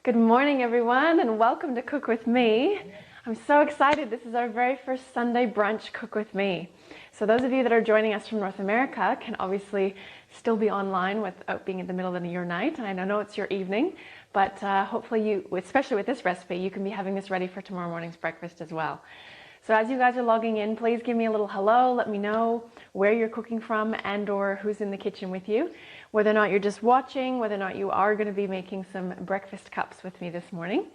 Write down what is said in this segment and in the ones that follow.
Good morning, everyone, and welcome to Cook With Me. I'm so excited. This is our very first Sunday brunch Cook With Me. So those of you that are joining us from North America can obviously still be online without being in the middle of your night. And I know it's your evening, but hopefully you, especially with this recipe, you can be having this ready for tomorrow morning's breakfast as well. So as you guys are logging in, please give me a little hello. Let me know where you're cooking from and or who's in the kitchen with you. Whether or not you're just watching, whether or not you are going to be making some breakfast cups with me this morning.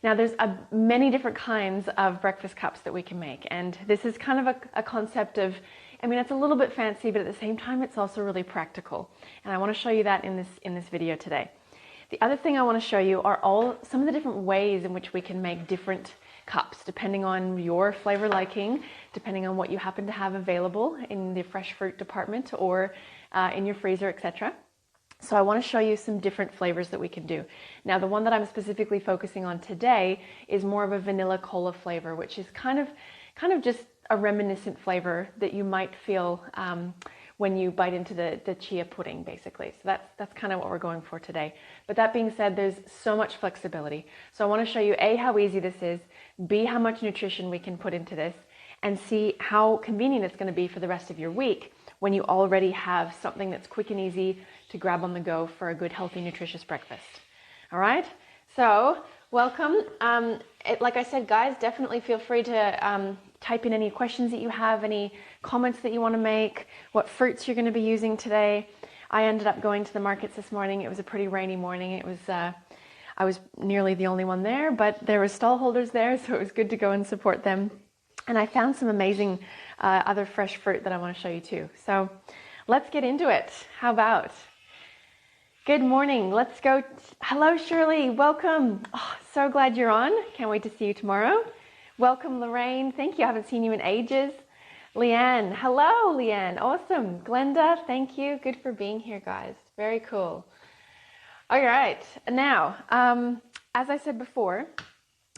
Now there's many different kinds of breakfast cups that we can make. And this is kind of a concept of, I mean, it's a little bit fancy, but at the same time, it's also really practical. And I want to show you that in this video today. The other thing I want to show you are some of the different ways in which we can make different cups, depending on your flavor liking, depending on what you happen to have available in the fresh fruit department or in your freezer, etc. So I want to show you some different flavors that we can do. Now, the one that I'm specifically focusing on today is more of a vanilla cola flavor, which is kind of just a reminiscent flavor that you might feel when you bite into the chia pudding, basically. So that's kind of what we're going for today. But that being said, there's so much flexibility. So I want to show you A, how easy this is, B, how much nutrition we can put into this, and C, how convenient it's going to be for the rest of your week when you already have something that's quick and easy to grab on the go for a good, healthy, nutritious breakfast. All right? So welcome. Like I said, guys, definitely feel free to type in any questions that you have, any comments that you want to make, what fruits you're going to be using today. I ended up going to the markets this morning. It was a pretty rainy morning. It was I was nearly the only one there, but there were stall holders there, so it was good to go and support them. And I found some amazing other fresh fruit that I want to show you too. So let's get into it. How about? Good morning. Let's go. Hello, Shirley. Welcome. Oh, so glad you're on. Can't wait to see you tomorrow. Welcome, Lorraine. Thank you. I haven't seen you in ages. Leanne. Hello, Leanne. Awesome. Glenda, thank you. Good for being here, guys. Very cool. All right. Now, as I said before,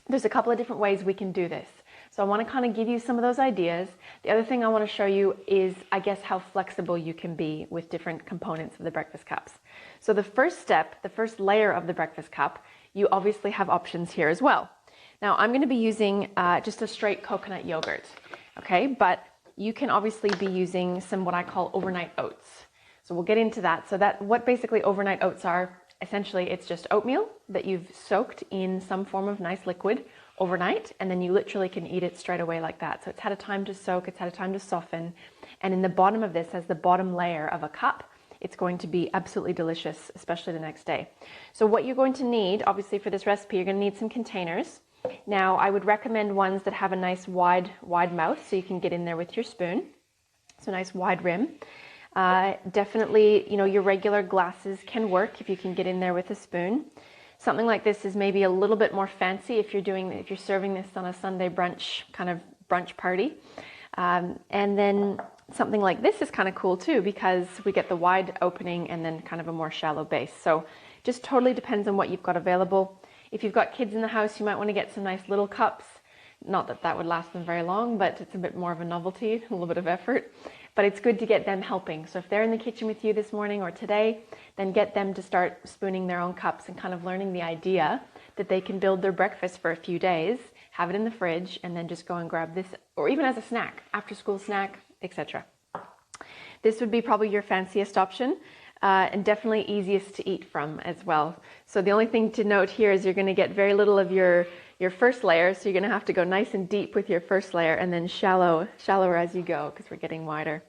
there's a couple of different ways we can do this. So I want to kind of give you some of those ideas. The other thing I want to show you is, I guess, how flexible you can be with different components of the breakfast cups. So the first step, the first layer of the breakfast cup, you obviously have options here as well. Now I'm going to be using just a straight coconut yogurt, okay? But you can obviously be using some what I call overnight oats. So we'll get into that. So what basically overnight oats are, essentially it's just oatmeal that you've soaked in some form of nice liquid overnight, and then you literally can eat it straight away like that. So it's had a time to soak, it's had a time to soften, and in the bottom of this, as the bottom layer of a cup, it's going to be absolutely delicious, especially the next day. So what you're going to need, obviously for this recipe, you're going to need some containers. Now, I would recommend ones that have a nice wide mouth so you can get in there with your spoon. So a nice wide rim. Definitely, your regular glasses can work if you can get in there with a spoon. Something like this is maybe a little bit more fancy if you're serving this on a Sunday brunch, kind of brunch party. And then something like this is kind of cool too, because we get the wide opening and then kind of a more shallow base. So just totally depends on what you've got available. If you've got kids in the house, you might want to get some nice little cups. Not that that would last them very long, but it's a bit more of a novelty, a little bit of effort. But it's good to get them helping. So if they're in the kitchen with you this morning or today, then get them to start spooning their own cups and kind of learning the idea that they can build their breakfast for a few days, have it in the fridge, and then just go and grab this, or even as a snack, after school snack, etc. This would be probably your fanciest option. And definitely easiest to eat from as well. So the only thing to note here is you're going to get very little of your first layer, so you're going to have to go nice and deep with your first layer and then shallower as you go because we're getting wider.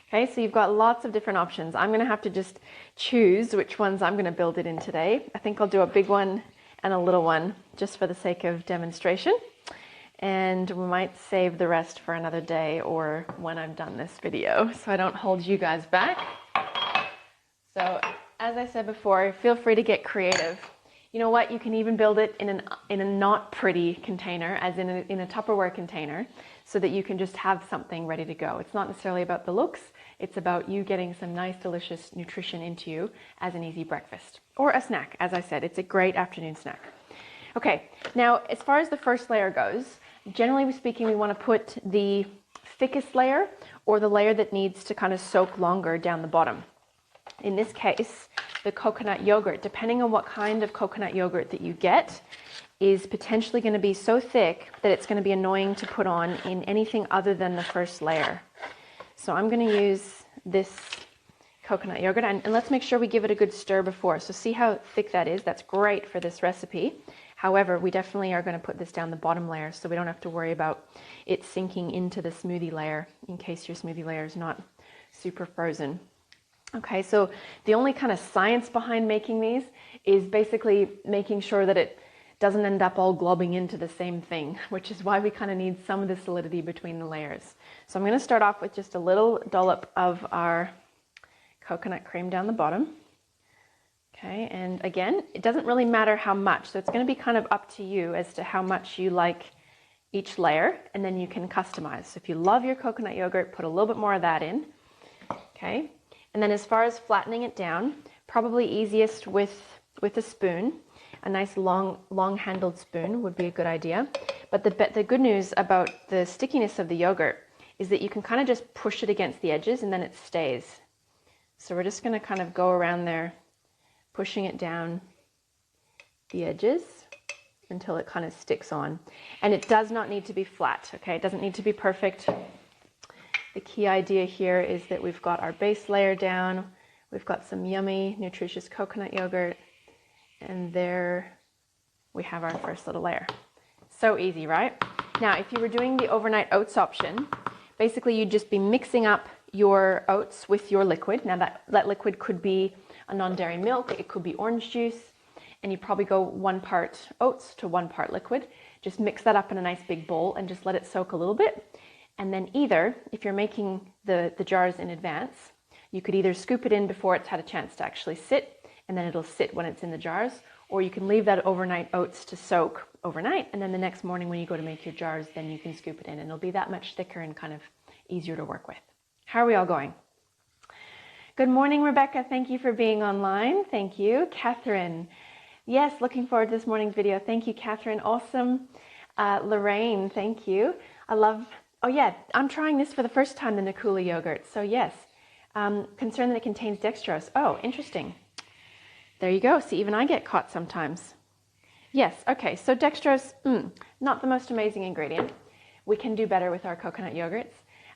Okay, so you've got lots of different options. I'm going to have to just choose which ones I'm going to build it in today. I think I'll do a big one and a little one just for the sake of demonstration. And we might save the rest for another day or when I'm done this video so I don't hold you guys back. So, as I said before, feel free to get creative. You know what? You can even build it in a not pretty container, as in a Tupperware container, so that you can just have something ready to go. It's not necessarily about the looks. It's about you getting some nice, delicious nutrition into you as an easy breakfast or a snack. As I said, it's a great afternoon snack. Okay, now as far as the first layer goes, generally speaking, we want to put the thickest layer or the layer that needs to kind of soak longer down the bottom. In this case, the coconut yogurt, depending on what kind of coconut yogurt that you get, is potentially going to be so thick that it's going to be annoying to put on in anything other than the first layer. So I'm going to use this coconut yogurt, and let's make sure we give it a good stir before. So see how thick that is? That's great for this recipe. However, we definitely are going to put this down the bottom layer so we don't have to worry about it sinking into the smoothie layer in case your smoothie layer is not super frozen. Okay, so the only kind of science behind making these is basically making sure that it doesn't end up all globbing into the same thing, which is why we kind of need some of the solidity between the layers. So I'm going to start off with just a little dollop of our coconut cream down the bottom. Okay, and again, it doesn't really matter how much, so it's going to be kind of up to you as to how much you like each layer, and then you can customize. So if you love your coconut yogurt, put a little bit more of that in. Okay, and then as far as flattening it down, probably easiest with a spoon. A nice long handled spoon would be a good idea. But the good news about the stickiness of the yogurt is that you can kind of just push it against the edges and then it stays. So we're just going to kind of go around there, pushing it down the edges until it kind of sticks on. And it does not need to be flat, okay? It doesn't need to be perfect. The key idea here is that we've got our base layer down, we've got some yummy, nutritious coconut yogurt, and there we have our first little layer. So easy, right? Now, if you were doing the overnight oats option, basically you'd just be mixing up your oats with your liquid. Now that liquid could be a non-dairy milk, it could be orange juice, and you probably go 1 part oats to 1 part liquid. Just mix that up in a nice big bowl and just let it soak a little bit. And then either, if you're making the jars in advance, you could either scoop it in before it's had a chance to actually sit, and then it'll sit when it's in the jars, or you can leave that overnight oats to soak overnight, and then the next morning when you go to make your jars, then you can scoop it in, and it'll be that much thicker and kind of easier to work with. How are we all going? Good morning, Rebecca. Thank you for being online. Thank you. Catherine. Yes, looking forward to this morning's video. Thank you, Catherine. Awesome. Lorraine, thank you. I love, oh yeah, I'm trying this for the first time, the Nakula yogurt. So yes, concerned that it contains dextrose. Oh, interesting. There you go. See, even I get caught sometimes. Yes, okay, so dextrose, not the most amazing ingredient. We can do better with our coconut yogurts.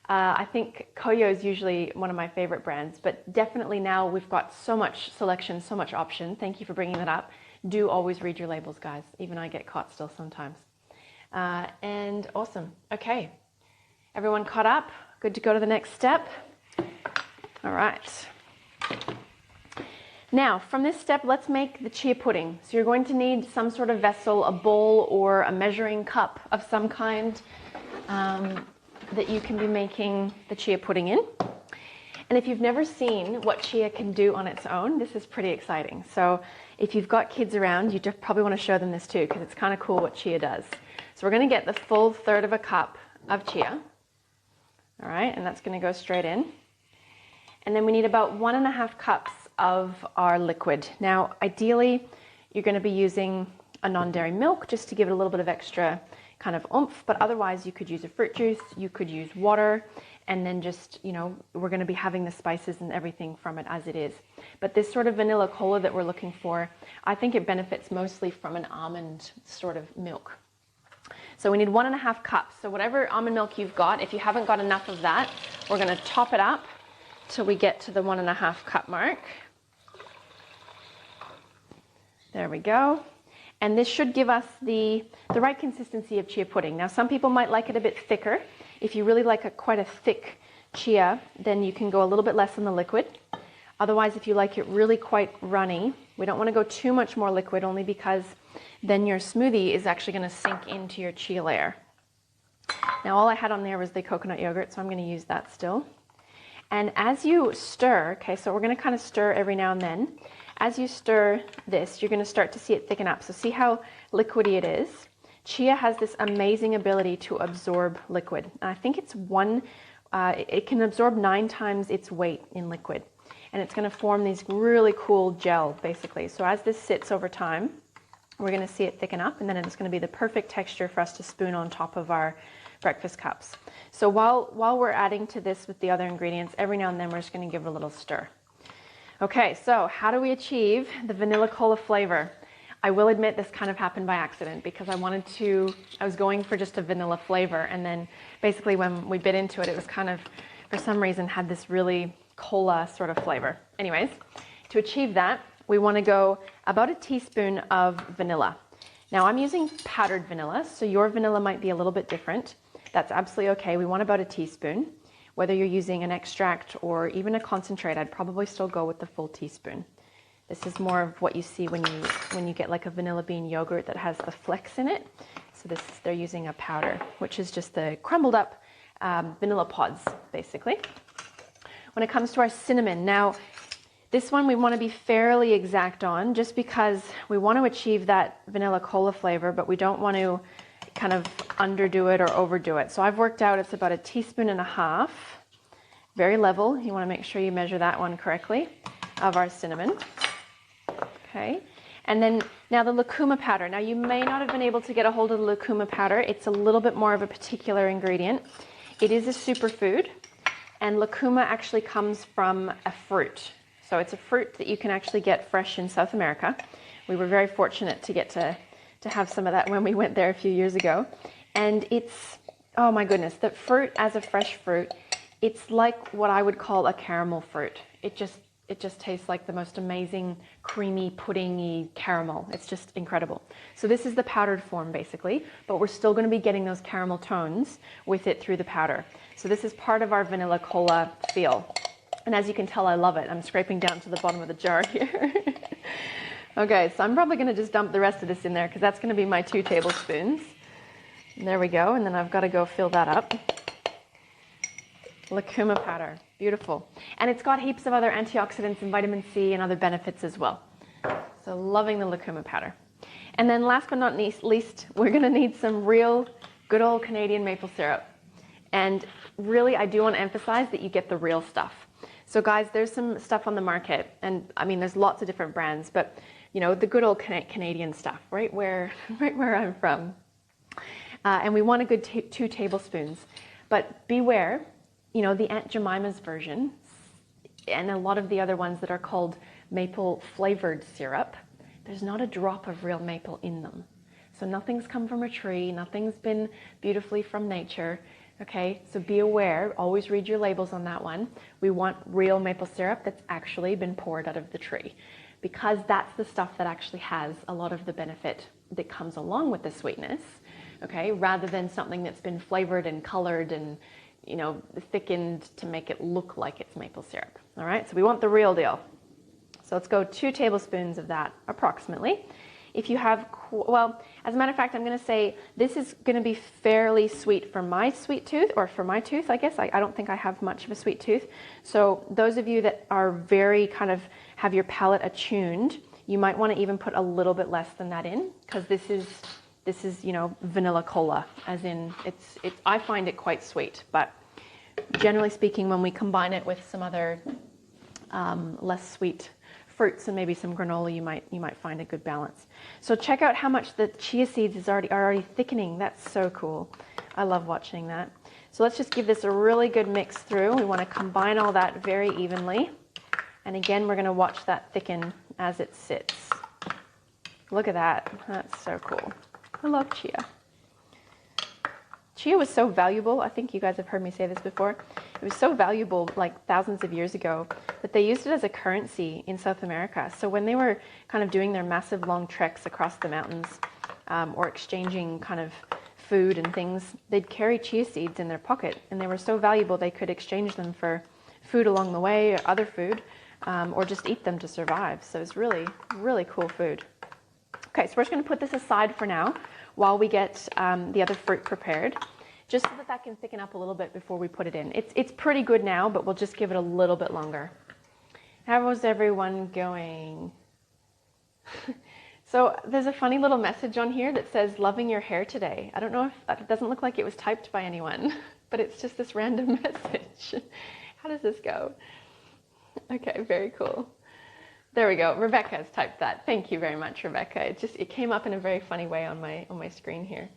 I think Koyo is usually one of my favorite brands, but definitely now we've got so much selection, so much option. Thank you for bringing that up. Do always read your labels, guys. Even I get caught still sometimes. And awesome. Okay, everyone caught up? Good to go to the next step? All right. Now, from this step, let's make the chia pudding. So you're going to need some sort of vessel, a bowl or a measuring cup of some kind that you can be making the chia pudding in. And if you've never seen what chia can do on its own, this is pretty exciting. So if you've got kids around, you probably want to show them this too, because it's kind of cool what chia does. So we're going to get the full 1/3 of a cup of chia. All right, and that's going to go straight in. And then we need about 1.5 cups of our liquid. Now, ideally, you're going to be using a non-dairy milk just to give it a little bit of extra kind of oomph, but otherwise you could use a fruit juice, you could use water, and then just, you know, we're going to be having the spices and everything from it as it is. But this sort of vanilla cola that we're looking for, I think it benefits mostly from an almond sort of milk. So we need 1.5 cups. So whatever almond milk you've got, if you haven't got enough of that, we're going to top it up till we get to the 1.5 cup mark. There we go. And this should give us the right consistency of chia pudding. Now, some people might like it a bit thicker. If you really like quite a thick chia, then you can go a little bit less in the liquid. Otherwise, if you like it really quite runny, we don't want to go too much more liquid, only because then your smoothie is actually going to sink into your chia layer. Now, all I had on there was the coconut yogurt, so I'm going to use that still. And as you stir, okay, so we're going to kind of stir every now and then. As you stir this, you're going to start to see it thicken up. So see how liquidy it is? Chia has this amazing ability to absorb liquid. And I think it's it can absorb 9 times its weight in liquid. And it's going to form these really cool gel, basically. So as this sits over time, we're going to see it thicken up, and then it's going to be the perfect texture for us to spoon on top of our breakfast cups. So while we're adding to this with the other ingredients, every now and then we're just going to give it a little stir. Okay, so how do we achieve the vanilla cola flavor? I will admit this kind of happened by accident because I was going for just a vanilla flavor, and then basically when we bit into it, it was kind of, for some reason, had this really cola sort of flavor. Anyways, to achieve that, we want to go about a teaspoon of vanilla. Now I'm using powdered vanilla, so your vanilla might be a little bit different. That's absolutely okay. We want about a teaspoon. Whether you're using an extract or even a concentrate, I'd probably still go with the full teaspoon. This is more of what you see when you get like a vanilla bean yogurt that has the flecks in it. So they're using a powder, which is just the crumbled up vanilla pods, basically. When it comes to our cinnamon, now this one we want to be fairly exact on, just because we want to achieve that vanilla cola flavor, but we don't want to kind of underdo it or overdo it. So I've worked out it's about 1.5 teaspoons, very level. You want to make sure you measure that one correctly, of our cinnamon. Okay, and then now the lucuma powder. Now you may not have been able to get a hold of the lucuma powder. It's a little bit more of a particular ingredient. It is a superfood, and lucuma actually comes from a fruit. So it's a fruit that you can actually get fresh in South America. We were very fortunate to get to have some of that when we went there a few years ago. And it's, oh my goodness, the fruit as a fresh fruit, it's like what I would call a caramel fruit. It just tastes like the most amazing, creamy, puddingy caramel. It's just incredible. So this is the powdered form basically, but we're still going to be getting those caramel tones with it through the powder. So this is part of our vanilla cola feel. And as you can tell, I love it. I'm scraping down to the bottom of the jar here. Okay, so I'm probably going to just dump the rest of this in there because that's going to be my 2 tablespoons. And there we go. And then I've got to go fill that up. Lucuma powder, beautiful. And it's got heaps of other antioxidants and vitamin C and other benefits as well. So loving the lucuma powder. And then last but not least, we're going to need some real good old Canadian maple syrup. And really, I do want to emphasize that you get the real stuff. So guys, there's some stuff on the market, and I mean, there's lots of different brands, but you know, the good old Canadian stuff, right where I'm from. And we want a good 2 tablespoons. But beware, you know, the Aunt Jemima's version and a lot of the other ones that are called maple flavored syrup, there's not a drop of real maple in them. So nothing's come from a tree, nothing's been beautifully from nature. Okay, so be aware, always read your labels on that one. We want real maple syrup that's actually been poured out of the tree, because that's the stuff that actually has a lot of the benefit that comes along with the sweetness, okay, rather than something that's been flavored and colored and, you know, thickened to make it look like it's maple syrup. All right, so we want the real deal. So let's go 2 tablespoons of that approximately. If you have, well, as a matter of fact, I'm going to say this is going to be fairly sweet for my sweet tooth, or for my tooth, I guess. I don't think I have much of a sweet tooth. So those of you that are very kind of have your palate attuned, you might want to even put a little bit less than that in, because this is, you know, vanilla cola, as in I find it quite sweet, but generally speaking, when we combine it with some other less sweet fruits and maybe some granola, you might find a good balance. So check out how much the chia seeds are already thickening. That's so cool. I love watching that. So let's just give this a really good mix through. We want to combine all that very evenly. And again, we're going to watch that thicken as it sits. Look at that. That's so cool. I love chia. Chia was so valuable. I think you guys have heard me say this before. It was so valuable like thousands of years ago that they used it as a currency in South America. So when they were kind of doing their massive long treks across the mountains or exchanging kind of food and things, they'd carry chia seeds in their pocket, and they were so valuable they could exchange them for food along the way, or other food, or just eat them to survive. So it's really, really cool food. Okay, so we're just going to put this aside for now while we get the other fruit prepared, just so that can thicken up a little bit before we put it in. It's pretty good now, but we'll just give it a little bit longer. How was everyone going? So there's a funny little message on here that says, loving your hair today. I don't know if it doesn't look like it was typed by anyone, but it's just this random message. How does this go? Okay, very cool. There we go. Rebecca has typed that. Thank you very much, Rebecca. It came up in a very funny way on my screen here.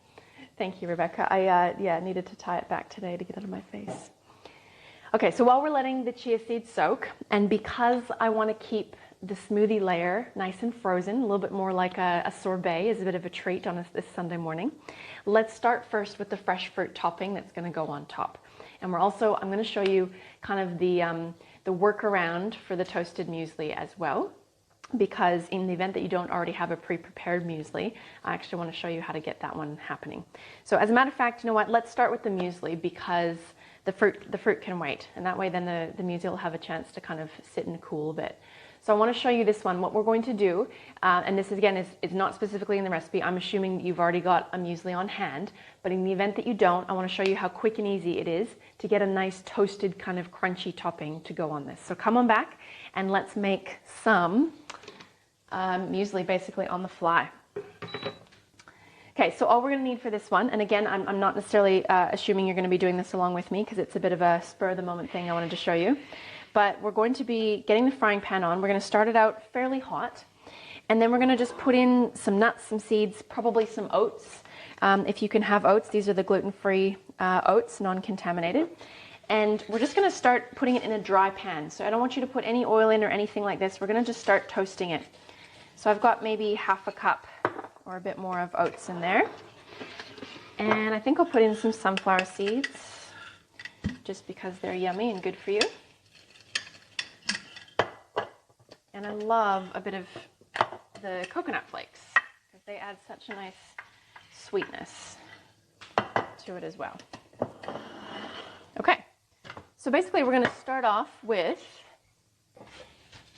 Thank you, Rebecca. I needed to tie it back today to get it out of my face. Okay, so while we're letting the chia seeds soak, and because I want to keep the smoothie layer nice and frozen, a little bit more like a sorbet is a bit of a treat on this Sunday morning, let's start first with the fresh fruit topping that's going to go on top. And I'm going to show you kind of the workaround for the toasted muesli as well, because in the event that you don't already have a pre-prepared muesli, I actually want to show you how to get that one happening. So as a matter of fact, you know what, let's start with the muesli, because the fruit can wait, and that way then the muesli will have a chance to kind of sit and cool a bit. So I want to show you this one. What we're going to do, and this is not specifically in the recipe, I'm assuming that you've already got a muesli on hand, but in the event that you don't, I want to show you how quick and easy it is to get a nice toasted kind of crunchy topping to go on this. So come on back and let's make some muesli basically on the fly. Okay, so all we're going to need for this one, and again, I'm not necessarily assuming you're going to be doing this along with me, because it's a bit of a spur of the moment thing I wanted to show you. But we're going to be getting the frying pan on. We're going to start it out fairly hot, and then we're going to just put in some nuts, some seeds, probably some oats. If you can have oats, these are the gluten-free oats, non-contaminated. And we're just going to start putting it in a dry pan. So I don't want you to put any oil in or anything like this. We're going to just start toasting it. So I've got maybe half a cup or a bit more of oats in there. And I think I'll put in some sunflower seeds, just because they're yummy and good for you. And I love a bit of the coconut flakes, because they add such a nice sweetness to it as well. Okay, so basically we're going to start off with,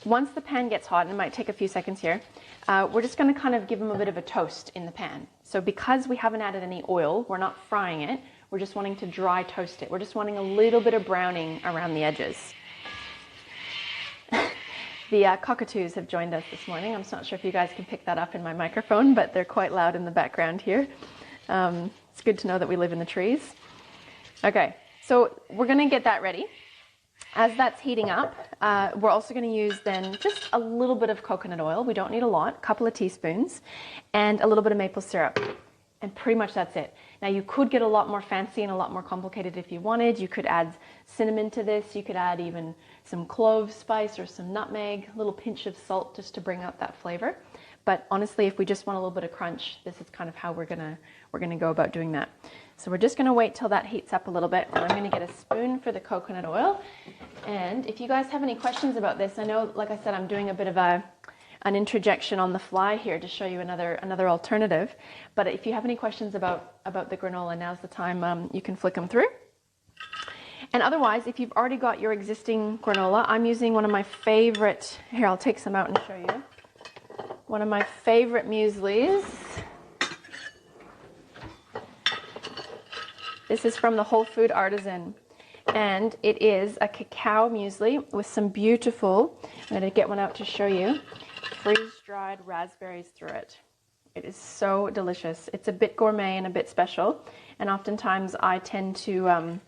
once the pan gets hot, and it might take a few seconds here, we're just going to kind of give them a bit of a toast in the pan. So because we haven't added any oil, we're not frying it, we're just wanting to dry toast it. We're just wanting a little bit of browning around the edges. The cockatoos have joined us this morning. I'm not sure if you guys can pick that up in my microphone, but they're quite loud in the background here. It's good to know that we live in the trees. Okay, so we're going to get that ready. As that's heating up, we're also going to use then just a little bit of coconut oil. We don't need a lot, a couple of teaspoons, and a little bit of maple syrup. And pretty much that's it. Now you could get a lot more fancy and a lot more complicated if you wanted. You could add cinnamon to this. You could add even some clove spice or some nutmeg, a little pinch of salt just to bring out that flavor. But honestly, if we just want a little bit of crunch, this is kind of how we're gonna go about doing that. So we're just gonna wait till that heats up a little bit, and I'm gonna get a spoon for the coconut oil. And if you guys have any questions about this, I know, like I said, I'm doing a bit of an interjection on the fly here to show you another alternative. But if you have any questions about the granola, now's the time. You can flick them through. And otherwise, if you've already got your existing granola, I'm using one of my favorite, here, I'll take some out and show you. One of my favorite mueslis. This is from the Whole Food Artisan, and it is a cacao muesli with some beautiful, I'm going to get one out to show you, freeze-dried raspberries through it. It is so delicious. It's a bit gourmet and a bit special, and oftentimes I tend to,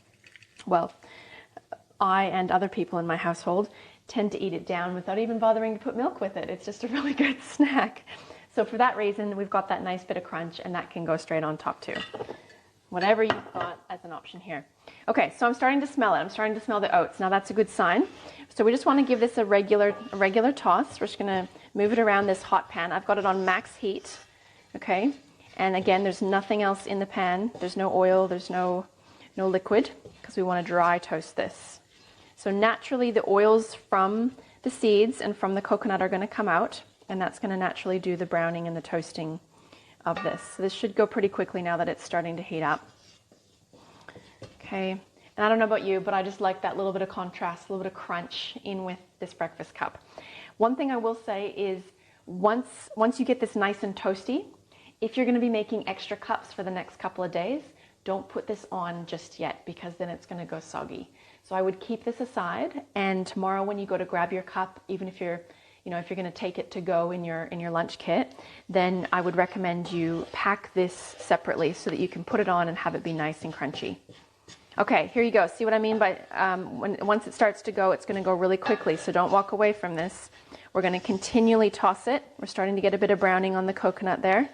I and other people in my household tend to eat it down without even bothering to put milk with it. It's just a really good snack. So for that reason, we've got that nice bit of crunch, and that can go straight on top too. Whatever you've got as an option here. Okay, so I'm starting to smell it. I'm starting to smell the oats. Now that's a good sign. So we just want to give this a regular toss. We're just going to move it around this hot pan. I've got it on max heat. Okay, and again, there's nothing else in the pan. There's no oil. There's no liquid, because we want to dry toast this. So naturally, the oils from the seeds and from the coconut are going to come out, and that's going to naturally do the browning and the toasting of this. So this should go pretty quickly now that it's starting to heat up. Okay, and I don't know about you, but I just like that little bit of contrast, a little bit of crunch in with this breakfast cup. One thing I will say is once you get this nice and toasty, if you're going to be making extra cups for the next couple of days, don't put this on just yet, because then it's going to go soggy. So I would keep this aside, and tomorrow when you go to grab your cup, even if you're going to take it to go in your lunch kit, then I would recommend you pack this separately so that you can put it on and have it be nice and crunchy. Okay, here you go. See what I mean by once it starts to go, it's going to go really quickly, so don't walk away from this. We're going to continually toss it. We're starting to get a bit of browning on the coconut there.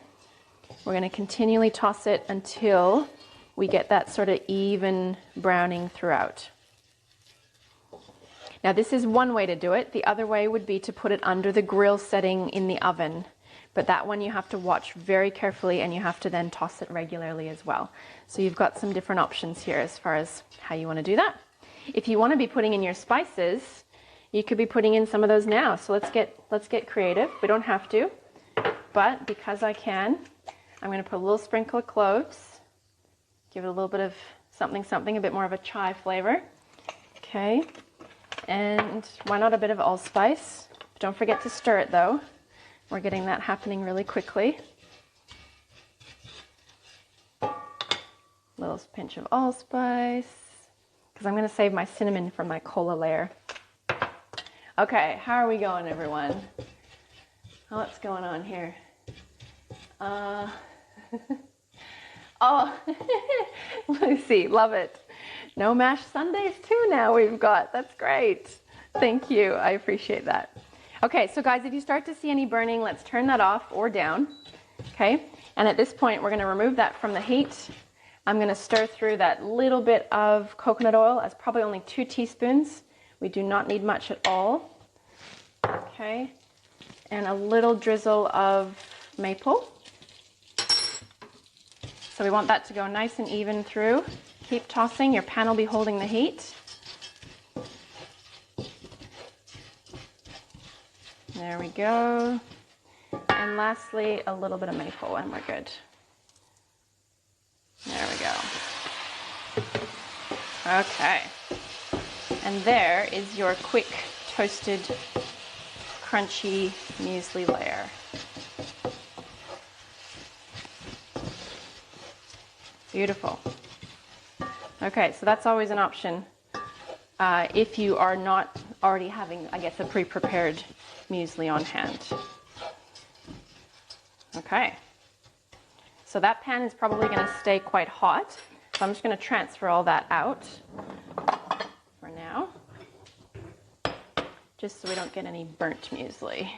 We're going to continually toss it until we get that sort of even browning throughout. Now this is one way to do it. The other way would be to put it under the grill setting in the oven. But that one you have to watch very carefully, and you have to then toss it regularly as well. So you've got some different options here as far as how you want to do that. If you want to be putting in your spices, you could be putting in some of those now. So let's get creative. We don't have to, but because I can, I'm going to put a little sprinkle of cloves, give it a little bit of something, a bit more of a chai flavor. Okay, and why not a bit of allspice? Don't forget to stir it though. We're getting that happening really quickly. Little pinch of allspice, because I'm going to save my cinnamon from my cola layer. Okay, how are we going, everyone? What's going on here? Oh, Lucy, love it. No mash Sundays too now we've got. That's great. Thank you. I appreciate that. Okay, so guys, if you start to see any burning, let's turn that off or down. Okay, and at this point, we're going to remove that from the heat. I'm going to stir through that little bit of coconut oil, as probably only 2 teaspoons. We do not need much at all. Okay, and a little drizzle of maple. So we want that to go nice and even through. Keep tossing. Your pan will be holding the heat. There we go. And lastly, a little bit of maple and we're good. There we go. Okay. And there is your quick toasted, crunchy muesli layer. Beautiful. Okay, so that's always an option if you are not already having, I guess, a pre-prepared muesli on hand. Okay, so that pan is probably going to stay quite hot, so I'm just going to transfer all that out for now, just so we don't get any burnt muesli.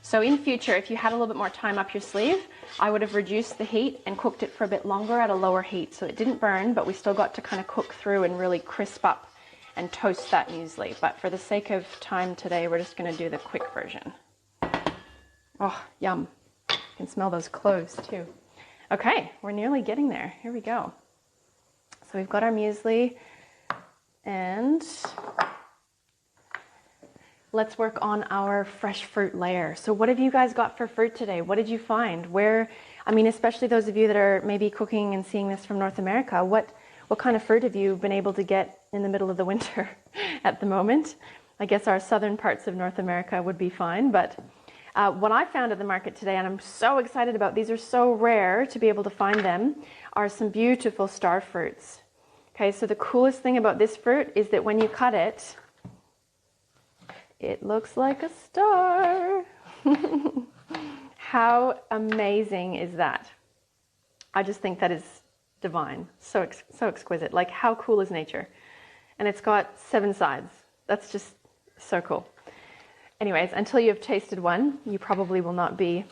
So in future, if you had a little bit more time up your sleeve, I would have reduced the heat and cooked it for a bit longer at a lower heat. So it didn't burn, but we still got to kind of cook through and really crisp up and toast that muesli. But for the sake of time today, we're just going to do the quick version. Oh, yum. You can smell those cloves too. Okay, we're nearly getting there. Here we go. So we've got our muesli, and let's work on our fresh fruit layer. So what have you guys got for fruit today? What did you find? Where, I mean, especially those of you that are maybe cooking and seeing this from North America, what kind of fruit have you been able to get in the middle of the winter at the moment? I guess our southern parts of North America would be fine, but what I found at the market today, and I'm so excited about, these are so rare to be able to find them, are some beautiful star fruits. Okay, so the coolest thing about this fruit is that when you cut it, it looks like a star. How amazing is that? I just think that is divine. So exquisite. Like, how cool is nature? And it's got 7 sides. That's just so cool. Anyways, until you have tasted one, you probably will not be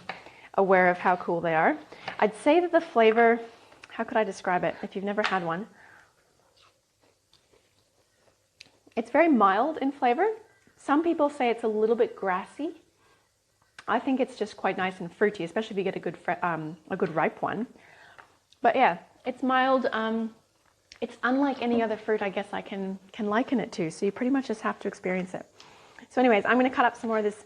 aware of how cool they are. I'd say that the flavor, how could I describe it if you've never had one? It's very mild in flavor. Some people say it's a little bit grassy. I think it's just quite nice and fruity, especially if you get a good ripe one. But yeah, it's mild. It's unlike any other fruit I guess I can liken it to. So you pretty much just have to experience it. So anyways, I'm going to cut up some more of this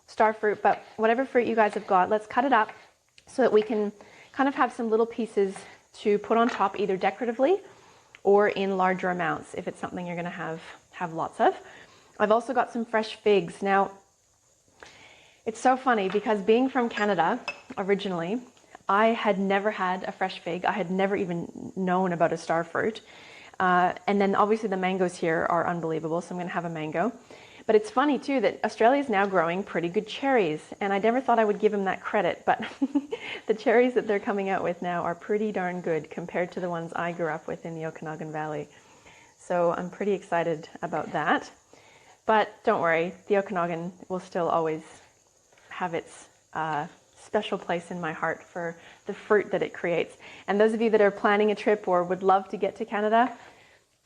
star fruit, but whatever fruit you guys have got, let's cut it up so that we can kind of have some little pieces to put on top, either decoratively or in larger amounts if it's something you're going to have lots of. I've also got some fresh figs. Now, it's so funny because being from Canada originally, I had never had a fresh fig. I had never even known about a star fruit. And then obviously the mangoes here are unbelievable, so I'm going to have a mango. But it's funny too that Australia is now growing pretty good cherries, and I never thought I would give them that credit, but the cherries that they're coming out with now are pretty darn good compared to the ones I grew up with in the Okanagan Valley. So I'm pretty excited about that. But don't worry, the Okanagan will still always have its special place in my heart for the fruit that it creates. And those of you that are planning a trip or would love to get to Canada,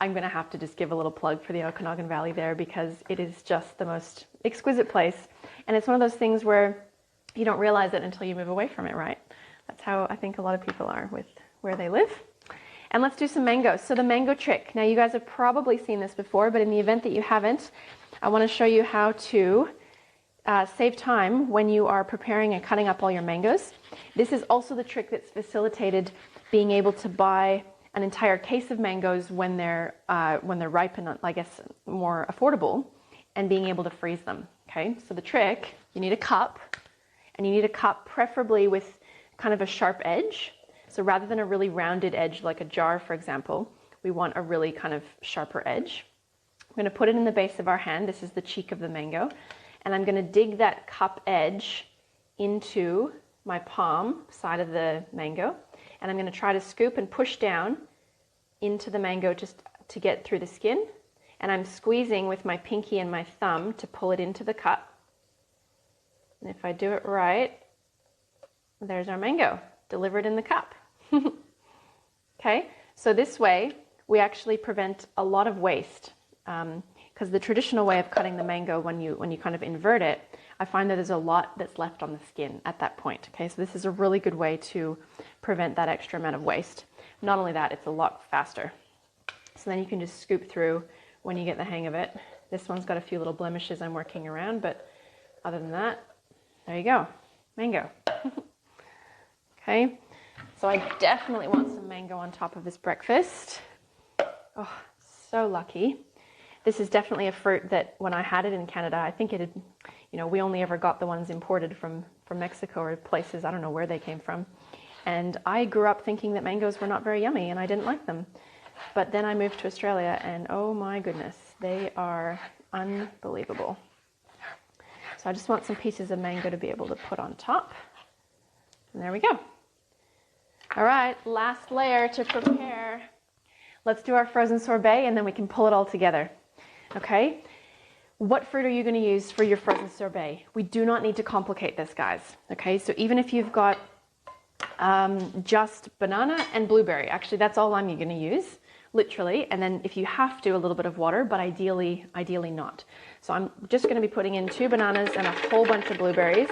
I'm going to have to just give a little plug for the Okanagan Valley there, because it is just the most exquisite place. And it's one of those things where you don't realize it until you move away from it, right? That's how I think a lot of people are with where they live. And let's do some mangoes. So the mango trick. Now you guys have probably seen this before, but in the event that you haven't, I want to show you how to save time when you are preparing and cutting up all your mangoes. This is also the trick that's facilitated being able to buy an entire case of mangoes when they're ripe and, I guess, more affordable, and being able to freeze them. Okay, so the trick, you need a cup, and you need a cup preferably with kind of a sharp edge. So rather than a really rounded edge like a jar, for example, we want a really kind of sharper edge. I'm going to put it in the base of our hand. This is the cheek of the mango. And I'm going to dig that cup edge into my palm side of the mango. And I'm going to try to scoop and push down into the mango just to get through the skin. And I'm squeezing with my pinky and my thumb to pull it into the cup. And if I do it right, there's our mango delivered in the cup. Okay, so this way we actually prevent a lot of waste, because the traditional way of cutting the mango, when you kind of invert it, I find that there's a lot that's left on the skin at that point. Okay, so this is a really good way to prevent that extra amount of waste. Not only that, it's a lot faster. So then you can just scoop through when you get the hang of it. This one's got a few little blemishes I'm working around, but other than that, there you go, mango. Okay, so I definitely want some mango on top of this breakfast. Oh, so lucky. This is definitely a fruit that when I had it in Canada, I think it had, we only ever got the ones imported from Mexico or places, I don't know where they came from. And I grew up thinking that mangoes were not very yummy and I didn't like them. But then I moved to Australia and oh my goodness, they are unbelievable. So I just want some pieces of mango to be able to put on top. And there we go. All right, last layer to prepare. Let's do our frozen sorbet and then we can pull it all together. Okay, what fruit are you going to use for your frozen sorbet? We do not need to complicate this, guys. Okay, so even if you've got just banana and blueberry, actually that's all I'm going to use, literally. And then if you have to, a little bit of water, but ideally not. So I'm just going to be putting in 2 bananas and a whole bunch of blueberries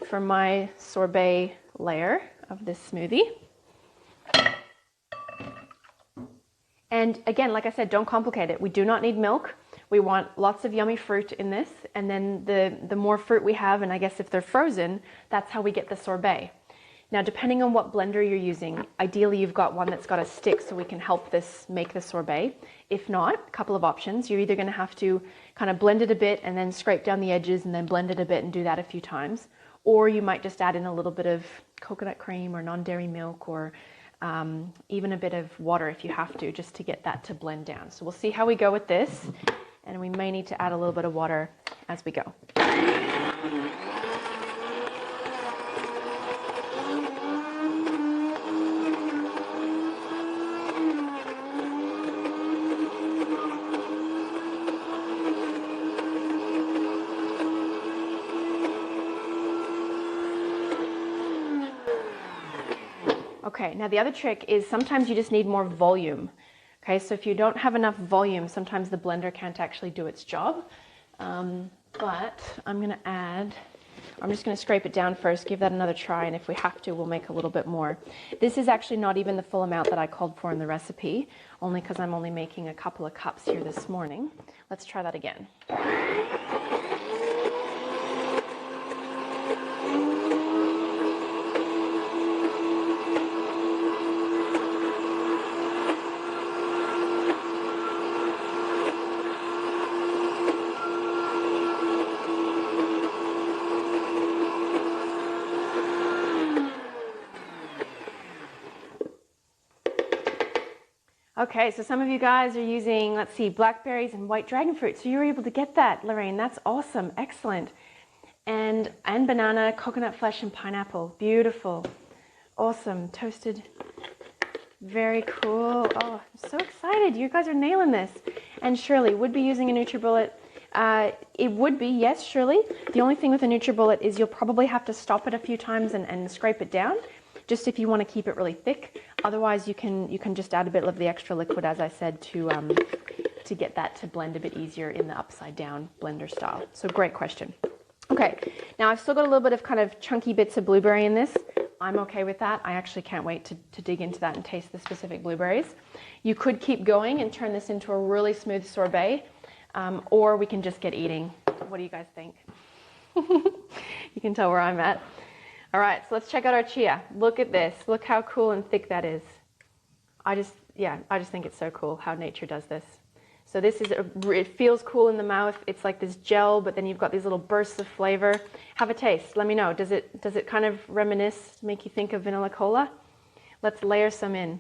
for my sorbet layer of this smoothie. And again, like I said, don't complicate it. We do not need milk. We want lots of yummy fruit in this. And then the more fruit we have, and I guess if they're frozen, that's how we get the sorbet. Now, depending on what blender you're using, ideally you've got one that's got a stick so we can help this make the sorbet. If not, a couple of options. You're either going to have to kind of blend it a bit and then scrape down the edges and then blend it a bit and do that a few times. Or you might just add in a little bit of coconut cream or non-dairy milk, or even a bit of water if you have to, just to get that to blend down. So we'll see how we go with this, and we may need to add a little bit of water as we go. Okay, now the other trick is sometimes you just need more volume. Okay, so if you don't have enough volume, sometimes the blender can't actually do its job. But I'm just going to scrape it down first, give that another try, and if we have to, we'll make a little bit more. This is actually not even the full amount that I called for in the recipe, only because I'm only making a couple of cups here this morning. Let's try that again. Okay, so some of you guys are using, let's see, blackberries and white dragon fruit. So you were able to get that, Lorraine. That's awesome. Excellent. And banana, coconut flesh, and pineapple. Beautiful. Awesome. Toasted. Very cool. Oh, I'm so excited. You guys are nailing this. And Shirley would be using a NutriBullet. It would be, yes, surely. The only thing with a NutriBullet is you'll probably have to stop it a few times and scrape it down, just if you want to keep it really thick. Otherwise, you can just add a bit of the extra liquid, as I said, to get that to blend a bit easier in the upside down blender style. So great question. Okay, now I've still got a little bit of kind of chunky bits of blueberry in this. I'm okay with that. I actually can't wait to dig into that and taste the specific blueberries. You could keep going and turn this into a really smooth sorbet, or we can just get eating. What do you guys think? You can tell where I'm at. All right, so let's check out our chia. Look at this. Look how cool and thick that is. I just think it's so cool how nature does this. So this is, it feels cool in the mouth. It's like this gel, but then you've got these little bursts of flavor. Have a taste. Let me know. Does it kind of reminisce, make you think of vanilla cola? Let's layer some in.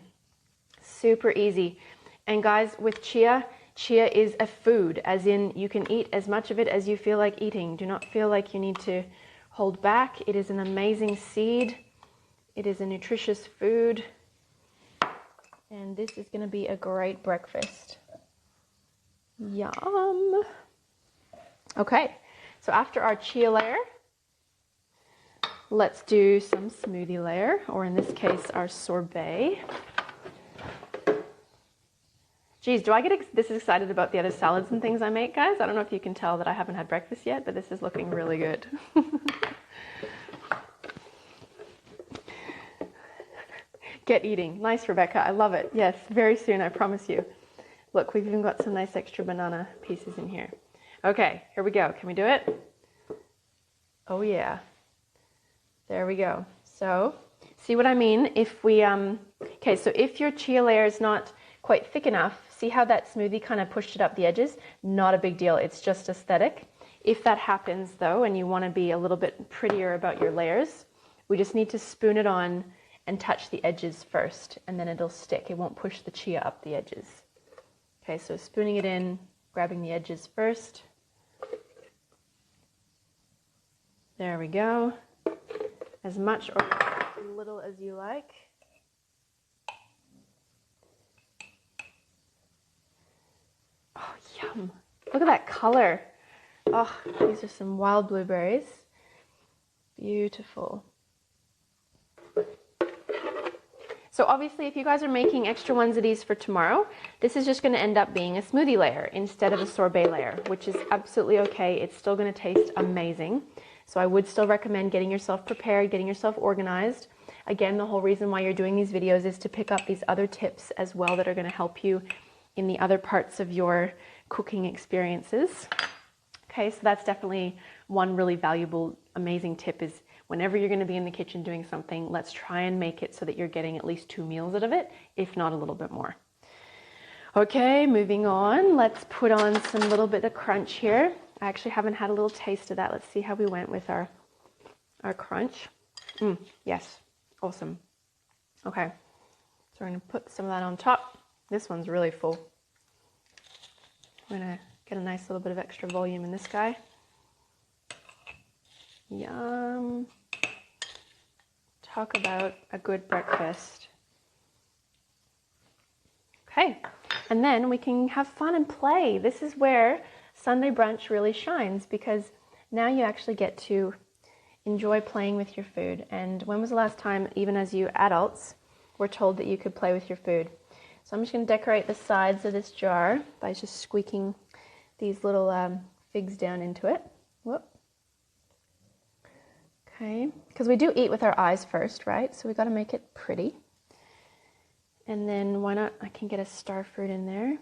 Super easy. And guys, with chia is a food, as in you can eat as much of it as you feel like eating. Do not feel like you need to hold back. It is an amazing seed. It is a nutritious food. And this is going to be a great breakfast. Yum. Okay, so after our chia layer, let's do some smoothie layer, or in this case, our sorbet. Geez, do I get this excited about the other salads and things I make, guys? I don't know if you can tell that I haven't had breakfast yet, but this is looking really good. Get eating. Nice, Rebecca. I love it. Yes, very soon, I promise you. Look, we've even got some nice extra banana pieces in here. Okay, here we go. Can we do it? Oh yeah. There we go. So, see what I mean? If we, okay, so if your chia layer is not quite thick enough, see how that smoothie kind of pushed it up the edges? Not a big deal. It's just aesthetic. If that happens though, and you want to be a little bit prettier about your layers, we just need to spoon it on and touch the edges first, and then it'll stick. It won't push the chia up the edges. Okay, so spooning it in, grabbing the edges first. There we go. As much or as little as you like. Oh, yum. Look at that color. Oh, these are some wild blueberries. Beautiful. So obviously, if you guys are making extra ones of these for tomorrow, this is just going to end up being a smoothie layer instead of a sorbet layer, which is absolutely okay. It's still going to taste amazing. So I would still recommend getting yourself prepared, getting yourself organized. Again, the whole reason why you're doing these videos is to pick up these other tips as well that are going to help you in the other parts of your cooking experiences. Okay, so that's definitely one really valuable, amazing tip is whenever you're going to be in the kitchen doing something, let's try and make it so that you're getting at least 2 meals out of it, if not a little bit more. Okay, moving on. Let's put on some little bit of crunch here. I actually haven't had a little taste of that. Let's see how we went with our crunch. Yes, awesome. Okay, so we're going to put some of that on top. This one's really full. We're going to get a nice little bit of extra volume in this guy. Yum. Talk about a good breakfast. Okay, and then we can have fun and play. This is where Sunday brunch really shines, because now you actually get to enjoy playing with your food. And when was the last time, even as you adults, were told that you could play with your food? So I'm just going to decorate the sides of this jar by just squeaking these little figs down into it. Whoop. Okay, because we do eat with our eyes first, right? So we got to make it pretty. And then why not, I can get a star fruit in there.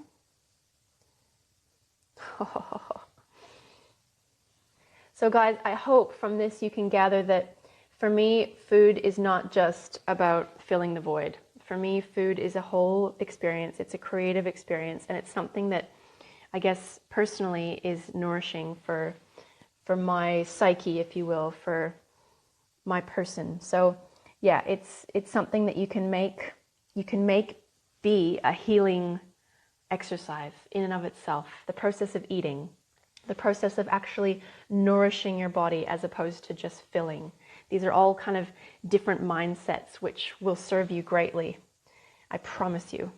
So guys, I hope from this you can gather that for me, food is not just about filling the void. For me, food is a whole experience. It's a creative experience, and it's something that I guess personally is nourishing for my psyche, if you will, for my person. So yeah, it's something that you can make be a healing exercise in and of itself. The process of eating, the process of actually nourishing your body as opposed to just filling. These are all kind of different mindsets which will serve you greatly. I promise you.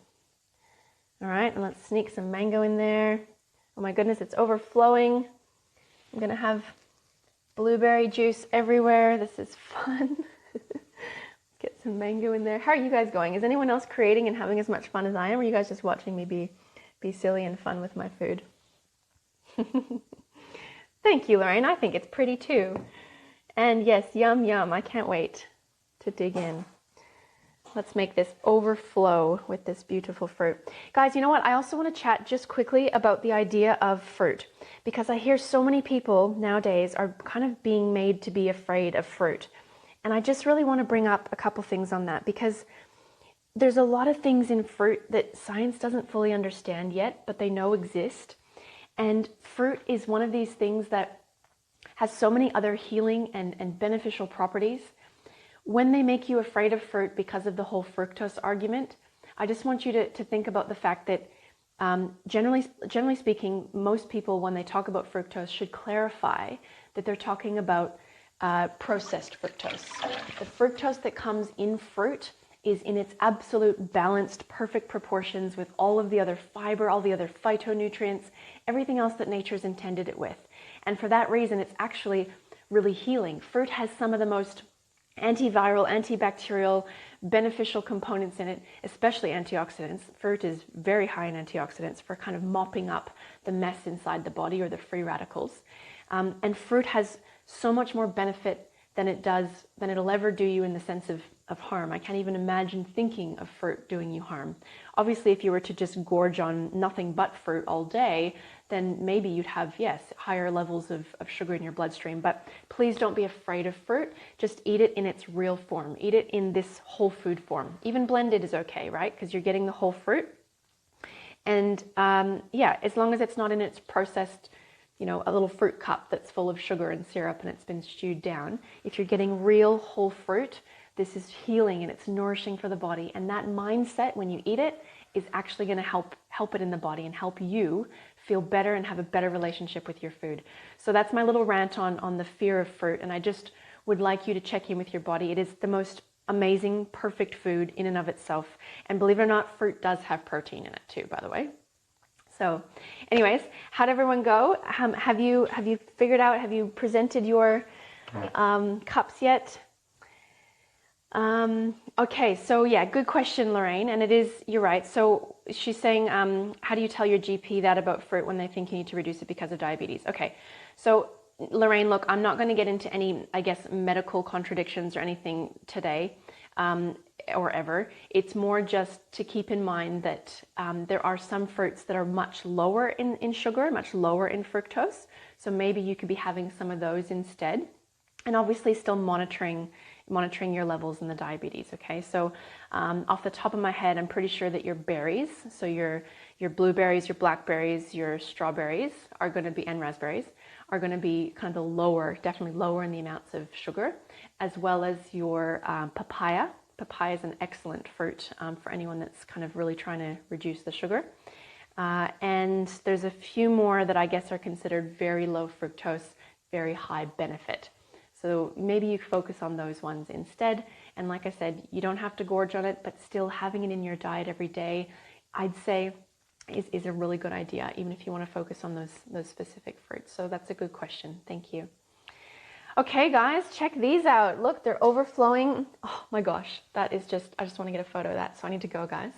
All right, and let's sneak some mango in there. Oh my goodness, it's overflowing. I'm gonna have blueberry juice everywhere. This is fun. Get some mango in there. How are you guys going? Is anyone else creating and having as much fun as I am? Or are you guys just watching me be silly and fun with my food? Thank you, Lorraine. I think it's pretty too. And yes, yum, yum. I can't wait to dig in. Let's make this overflow with this beautiful fruit. Guys, you know what? I also want to chat just quickly about the idea of fruit, because I hear so many people nowadays are kind of being made to be afraid of fruit. And I just really want to bring up a couple things on that, because there's a lot of things in fruit that science doesn't fully understand yet, but they know exist. And fruit is one of these things that has so many other healing and beneficial properties. When they make you afraid of fruit because of the whole fructose argument, I just want you to think about the fact that generally speaking, most people, when they talk about fructose, should clarify that they're talking about processed fructose. The fructose that comes in fruit is in its absolute balanced, perfect proportions with all of the other fiber, all the other phytonutrients, everything else that nature's intended it with. And for that reason, it's actually really healing. Fruit has some of the most antiviral, antibacterial, beneficial components in it, especially antioxidants. Fruit is very high in antioxidants for kind of mopping up the mess inside the body or the free radicals. And fruit has so much more benefit than it'll ever do you in the sense of harm. I can't even imagine thinking of fruit doing you harm. Obviously, if you were to just gorge on nothing but fruit all day, then maybe you'd have, yes, higher levels of sugar in your bloodstream. But please don't be afraid of fruit. Just eat it in its real form. Eat it in this whole food form. Even blended is okay, right? Because you're getting the whole fruit. And yeah, as long as it's not in its processed, you know, a little fruit cup that's full of sugar and syrup and it's been stewed down. If you're getting real whole fruit, this is healing and it's nourishing for the body. And that mindset, when you eat it, is actually going to help it in the body and help you feel better and have a better relationship with your food. So that's my little rant on the fear of fruit. And I just would like you to check in with your body. It is the most amazing, perfect food in and of itself. And believe it or not, fruit does have protein in it too, by the way. So anyways, how'd everyone go? Have you figured out, have you presented your cups yet? Okay, so yeah, good question, Lorraine. And it is, you're right. So she's saying, how do you tell your GP that about fruit when they think you need to reduce it because of diabetes? Okay, so Lorraine, look, I'm not going to get into any, I guess, medical contradictions or anything today. Or ever. It's more just to keep in mind that there are some fruits that are much lower in sugar, much lower in fructose. So maybe you could be having some of those instead. And obviously still monitoring your levels in the diabetes, okay? So off the top of my head, I'm pretty sure that your berries, so your blueberries, your blackberries, your strawberries are going to be, and raspberries, are going to be kind of the lower, definitely lower in the amounts of sugar, as well as your papaya. Papaya is an excellent fruit for anyone that's kind of really trying to reduce the sugar. And there's a few more that I guess are considered very low fructose, very high benefit. So maybe you focus on those ones instead. And like I said, you don't have to gorge on it, but still having it in your diet every day, I'd say is a really good idea, even if you want to focus on those specific fruits. So that's a good question. Thank you. Okay, guys, check these out. Look, they're overflowing. Oh my gosh, that is just, I just want to get a photo of that. So I need to go, guys.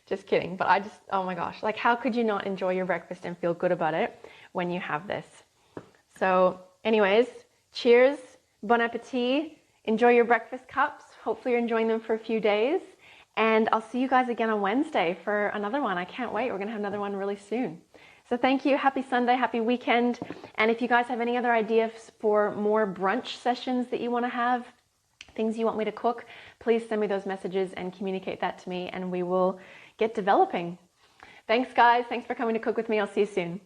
Just kidding. But oh my gosh, like how could you not enjoy your breakfast and feel good about it when you have this? So anyways, cheers, bon appetit. Enjoy your breakfast cups. Hopefully you're enjoying them for a few days. And I'll see you guys again on Wednesday for another one. I can't wait. We're going to have another one really soon. So thank you. Happy Sunday. Happy weekend. And if you guys have any other ideas for more brunch sessions that you want to have, things you want me to cook, please send me those messages and communicate that to me and we will get developing. Thanks, guys. Thanks for coming to cook with me. I'll see you soon.